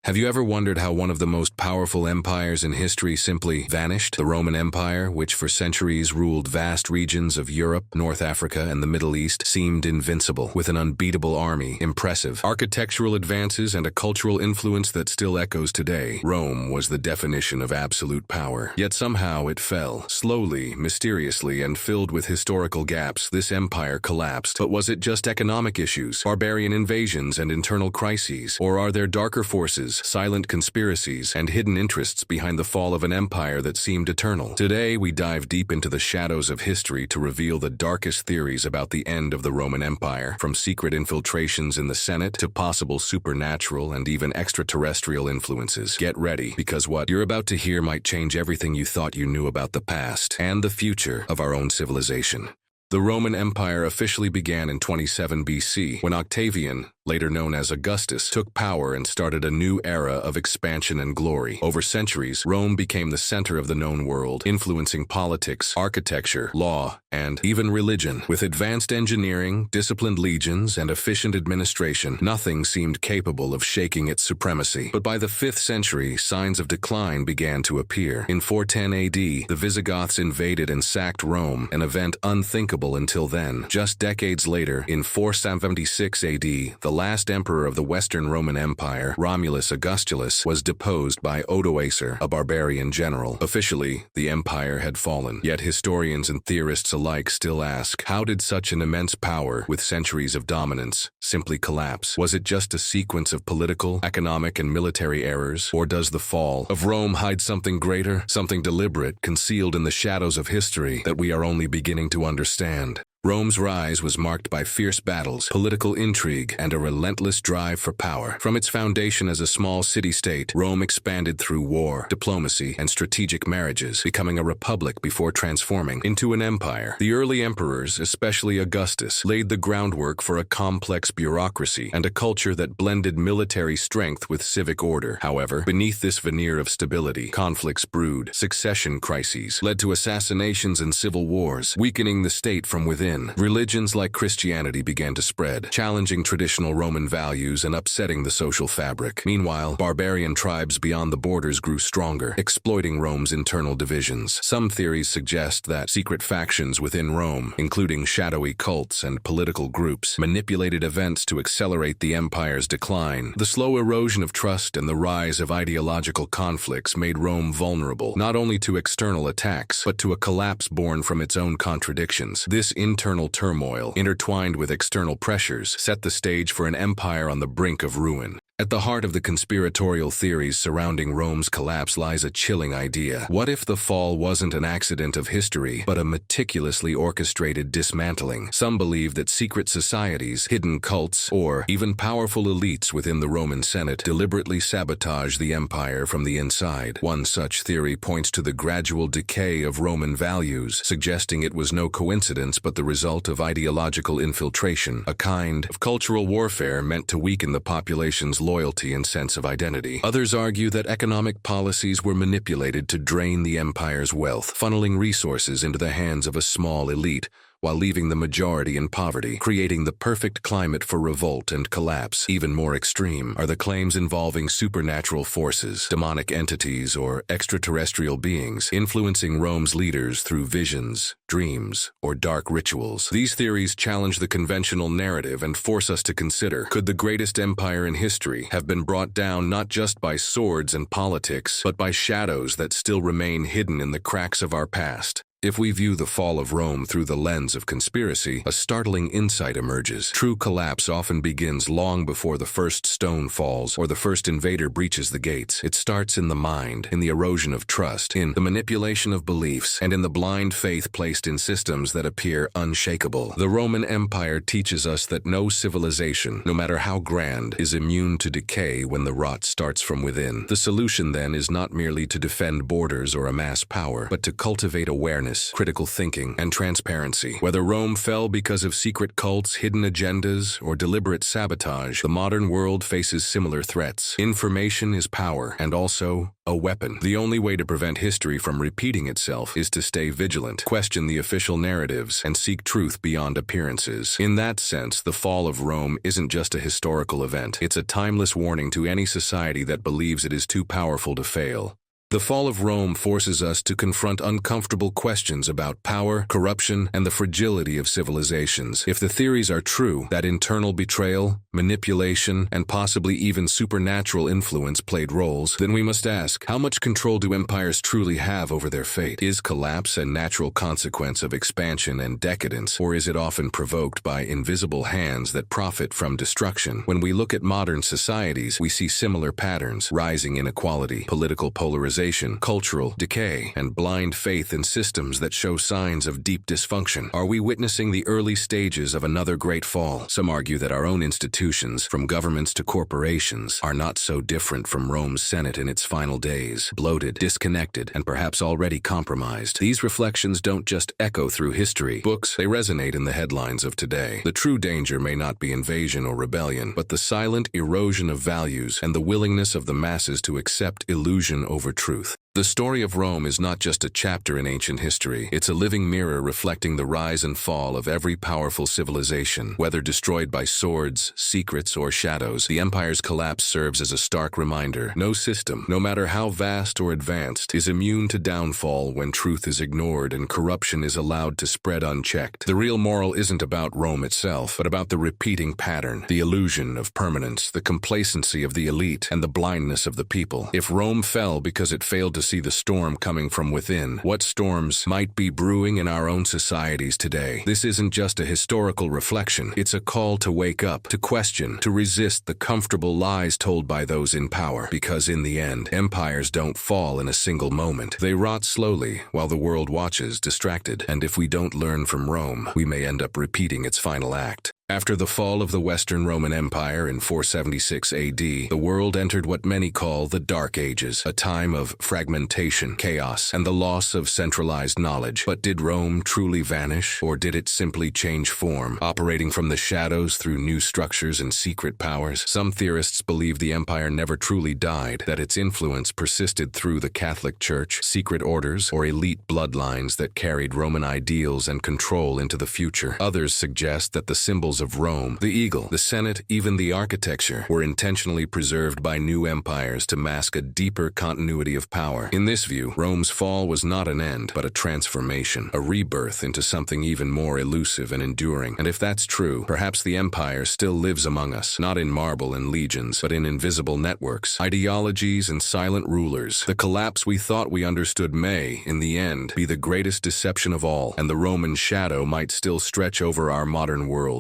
Have you ever wondered how one of the most powerful empires in history simply vanished? The Roman Empire, which for centuries ruled vast regions of Europe, North Africa, and the Middle East, seemed invincible, with an unbeatable army, impressive architectural advances, and a cultural influence that still echoes today. Rome was the definition of absolute power. Yet somehow it fell, slowly, mysteriously, and filled with historical gaps. This empire collapsed. But was it just economic issues, barbarian invasions, and internal crises? Or are there darker forces, silent conspiracies, and hidden interests behind the fall of an empire that seemed eternal? Today, we dive deep into the shadows of history to reveal the darkest theories about the end of the Roman Empire, from secret infiltrations in the Senate to possible supernatural and even extraterrestrial influences. Get ready, because what you're about to hear might change everything you thought you knew about the past and the future of our own civilization. The Roman Empire officially began in 27 BC, when Octavian, later known as Augustus, took power and started a new era of expansion and glory. Over centuries, Rome became the center of the known world, influencing politics, architecture, law, and even religion. With advanced engineering, disciplined legions, and efficient administration, nothing seemed capable of shaking its supremacy. But by the 5th century, signs of decline began to appear. In 410 AD, the Visigoths invaded and sacked Rome, an event unthinkable until then. Just decades later, in 476 AD, the last emperor of the Western Roman Empire, Romulus Augustulus, was deposed by Odoacer, a barbarian general. Officially, the empire had fallen. Yet historians and theorists alike still ask, how did such an immense power, with centuries of dominance, simply collapse? Was it just a sequence of political, economic, and military errors? Or does the fall of Rome hide something greater, something deliberate, concealed in the shadows of history that we are only beginning to understand? Rome's rise was marked by fierce battles, political intrigue, and a relentless drive for power. From its foundation as a small city-state, Rome expanded through war, diplomacy, and strategic marriages, becoming a republic before transforming into an empire. The early emperors, especially Augustus, laid the groundwork for a complex bureaucracy and a culture that blended military strength with civic order. However, beneath this veneer of stability, conflicts brewed. Succession crises led to assassinations and civil wars, weakening the state from within. Religions like Christianity began to spread, challenging traditional Roman values and upsetting the social fabric. Meanwhile, barbarian tribes beyond the borders grew stronger, exploiting Rome's internal divisions. Some theories suggest that secret factions within Rome, including shadowy cults and political groups, manipulated events to accelerate the empire's decline. The slow erosion of trust and the rise of ideological conflicts made Rome vulnerable, not only to external attacks, but to a collapse born from its own contradictions. This internal turmoil, intertwined with external pressures, set the stage for an empire on the brink of ruin. At the heart of the conspiratorial theories surrounding Rome's collapse lies a chilling idea. What if the fall wasn't an accident of history, but a meticulously orchestrated dismantling? Some believe that secret societies, hidden cults, or even powerful elites within the Roman Senate deliberately sabotage the empire from the inside. One such theory points to the gradual decay of Roman values, suggesting it was no coincidence but the result of ideological infiltration, a kind of cultural warfare meant to weaken the population's loyalty and sense of identity. Others argue that economic policies were manipulated to drain the empire's wealth, funneling resources into the hands of a small elite, while leaving the majority in poverty, creating the perfect climate for revolt and collapse. Even more extreme are the claims involving supernatural forces, demonic entities, or extraterrestrial beings, influencing Rome's leaders through visions, dreams, or dark rituals. These theories challenge the conventional narrative and force us to consider, could the greatest empire in history have been brought down not just by swords and politics, but by shadows that still remain hidden in the cracks of our past? If we view the fall of Rome through the lens of conspiracy, a startling insight emerges. True collapse often begins long before the first stone falls or the first invader breaches the gates. It starts in the mind, in the erosion of trust, in the manipulation of beliefs, and in the blind faith placed in systems that appear unshakable. The Roman Empire teaches us that no civilization, no matter how grand, is immune to decay when the rot starts from within. The solution, then, is not merely to defend borders or amass power, but to cultivate awareness fairness, critical thinking, and transparency. Whether Rome fell because of secret cults, hidden agendas, or deliberate sabotage, the modern world faces similar threats. Information is power, and also a weapon. The only way to prevent history from repeating itself is to stay vigilant, question the official narratives, and seek truth beyond appearances. In that sense, the fall of Rome isn't just a historical event. It's a timeless warning to any society that believes it is too powerful to fail. The fall of Rome forces us to confront uncomfortable questions about power, corruption, and the fragility of civilizations. If the theories are true, that internal betrayal, manipulation, and possibly even supernatural influence played roles, then we must ask, how much control do empires truly have over their fate? Is collapse a natural consequence of expansion and decadence, or is it often provoked by invisible hands that profit from destruction? When we look at modern societies, we see similar patterns: rising inequality, political polarization, cultural decay, and blind faith in systems that show signs of deep dysfunction. Are we witnessing the early stages of another great fall? Some argue that our own institutions, from governments to corporations, are not so different from Rome's Senate in its final days: bloated, disconnected, and perhaps already compromised. These reflections don't just echo through history books, they resonate in the headlines of today. The true danger may not be invasion or rebellion, but the silent erosion of values and the willingness of the masses to accept illusion over truth. The story of Rome is not just a chapter in ancient history. It's a living mirror reflecting the rise and fall of every powerful civilization. Whether destroyed by swords, secrets, or shadows, the empire's collapse serves as a stark reminder. No system, no matter how vast or advanced, is immune to downfall when truth is ignored and corruption is allowed to spread unchecked. The real moral isn't about Rome itself, but about the repeating pattern, the illusion of permanence, the complacency of the elite, and the blindness of the people. If Rome fell because it failed to see the storm coming from within, what storms might be brewing in our own societies today? This isn't just a historical reflection. It's a call to wake up, to question, to resist the comfortable lies told by those in power. Because in the end, empires don't fall in a single moment. They rot slowly while the world watches, distracted. And if we don't learn from Rome, we may end up repeating its final act. After the fall of the Western Roman Empire in 476 AD, the world entered what many call the Dark Ages, a time of fragmentation, chaos, and the loss of centralized knowledge. But did Rome truly vanish, or did it simply change form, operating from the shadows through new structures and secret powers? Some theorists believe the empire never truly died, that its influence persisted through the Catholic Church, secret orders, or elite bloodlines that carried Roman ideals and control into the future. Others suggest that the symbols of Rome, the eagle, the Senate, even the architecture, were intentionally preserved by new empires to mask a deeper continuity of power. In this view, Rome's fall was not an end, but a transformation, a rebirth into something even more elusive and enduring. And if that's true, perhaps the empire still lives among us, not in marble and legions, but in invisible networks, ideologies, and silent rulers. The collapse we thought we understood may, in the end, be the greatest deception of all, and the Roman shadow might still stretch over our modern world.